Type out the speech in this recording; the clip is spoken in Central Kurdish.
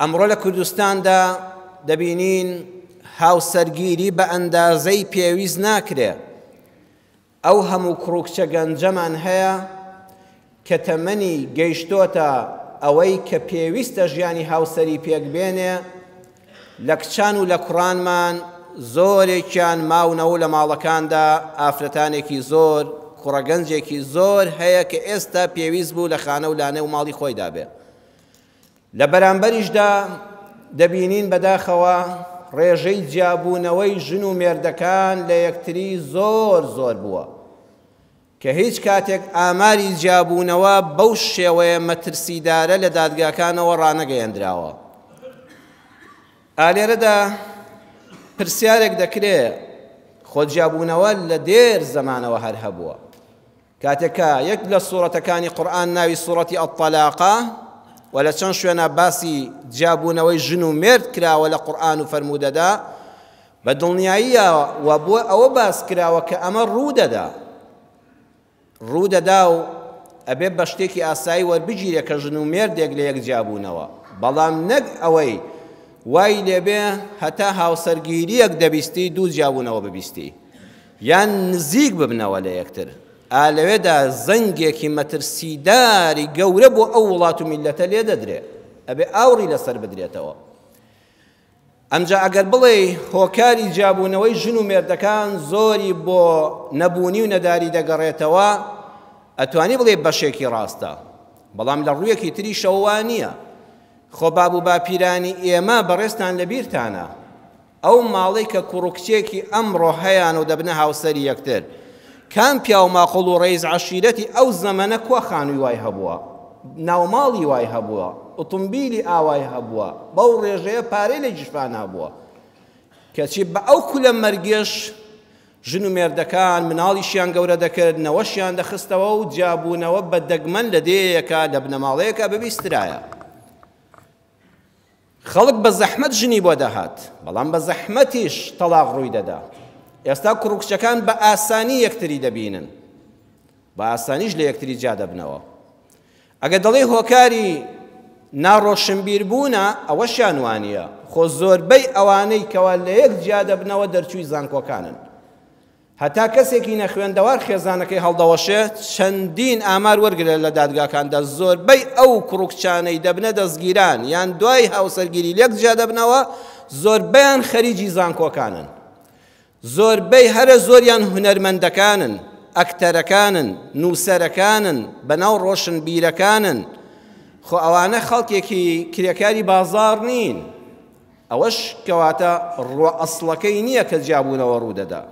ئەمڕۆ لە کوردستاندا دەبینین هاوسەرگیری بە ئەندازەی پێویست ناکرێ. ئەو هەموو کوڕوکچە گەنجەمان هەیە کە تەمەنی گەیشتۆتە ئەوەی کە پێویستە ژیانی هاوسەری پێکبێنێ. لە کچان و لە کوڕانمان زۆرێکیان ماونەوە لە ماڵەکاندا ئافرەتانێکی زۆر کوڕەگەنجێکی زۆر هەیە کە ئێستا پێویست بوو لە خانە و لانە و ماڵی خۆیدا بێ. لە بەرامبەریشدا دەبینین بەداخەوە ڕێژەی جیابوونەوەی ژن و مێردەکان لە یەکتری زۆر زۆر بووە کە هیچ کاتێک ئاماری جیابوونەوە بەو شێوەیە مەترسیدارە لە دادگاکانەوە ڕانەگەیەندراوە. ئالێرەدا پرسیارێک دەکرێت خۆجیابوونەوە لە دێر زەمانەوە هەر هەبووە. کاتێکە یەک لە سوورەتەکانی قورئان ناوی سوورەتی ئەطەلاقە و لە چەند شوێنە باسی جیابوونەوەی ژن و مێرد کراوە لە قورئان و فەرموودەدا، بە دڵنیاییە و بۆ ئەوە باس کراوە کە ئەمە ڕوودەدا و ئەبێ بە شتێکی ئاسایی وەربگیرێ کە ژن و مێردێک لە یەک جیابوونەوە، بەڵام نەک ئەوەی وای لێبێ هەتا هاوسەرگیریەک دەبیستی دوو جیابوونەوە ببیستی یان نزیک ببنەوە لە یەکتر. ئالەوێدا زەنگێکی مەترسیداری گەورە بۆ ئەو وڵات و میلەتە لێ دەدرێ، ئەبێ ئاوڕی لەسەر بدرێتەوە. ئەمجا ئەگەر بڵێ هۆکاری جیابوونەوەی ژن و مێردەکان زۆری بۆ نەبوونی و نەداری دەگەڕێتەوە، ئەتوانی بڵێ بەشێکی ڕاستە، بەڵام لە ڕوویەکی تری شەووان نییە. خۆ باب و باپیرانی ئێمە بەڕێستان لەبیرتانە ئەو ماڵەی کە کوڕوکچێکی ئەمڕۆ هەیان و دەبنە هاوسەری یەکتر، کام پیا و ماقڵ و ڕێیز عەشیرەتی ئەو زەمەنە کوا خانووی وای هەبووە، ناوماڵی وای هەبووە، ئۆتۆمبیلی ئاوای هەبووە، بەو ڕێژەیە پارەی لە جیشفان هەبووە کەچی بە ئەو کولە مەرگێش ژن و مێردەکان مناڵیشیان گەورە دەکرد، نەوەشیان دەخستەوە و جیابوونەوە بە دەگمەن لە دێیەکە لە بنەماڵەیەکە ببیسترایە. خەڵک بە زەحمەت ژنی بۆ دەهات، بەڵام بە زەحمەتیش تەلاق ڕووی دەدا. ئێستا کوڕکچەکان بە ئاسانی یەکتری دەبینن، بە ئاسانیش لە یەکتری جا دەبنەوە. ئەگە دەڵێ هۆکاری ناڕۆشنبیر بوونە، ئەوەشیان وانە، خۆ زۆربەی ئەوانەی کەوا لە یەک جا دەبنەوە دەرچووی زانکۆکانن. هەتا کەسێکی نەخوێندەوار خێزانەکەی هەڵدەوەشێت، چەندین ئامار وەرگرە لە دادگاکاندا زۆربەی ئەو کوڕکچانەی دەبنە دەستگیران یان دوای هاوسەرگیری لەک جا دەبنەوە، زۆربەیان خەریجی زانکۆکانن، زۆربەی هەرە زۆریان هونەرمەندەکانن، ئەکتەرەکانن، نووسەرەکانن، بەناو ڕۆشنبیرەکانن. خۆ ئەوانە خەڵکێکی کرێکاری بازاڕ نین، ئەوەش کەواتە ڕۆ ئەسڵەکەی نییە کە جیابوونەوە ڕوو دەدا.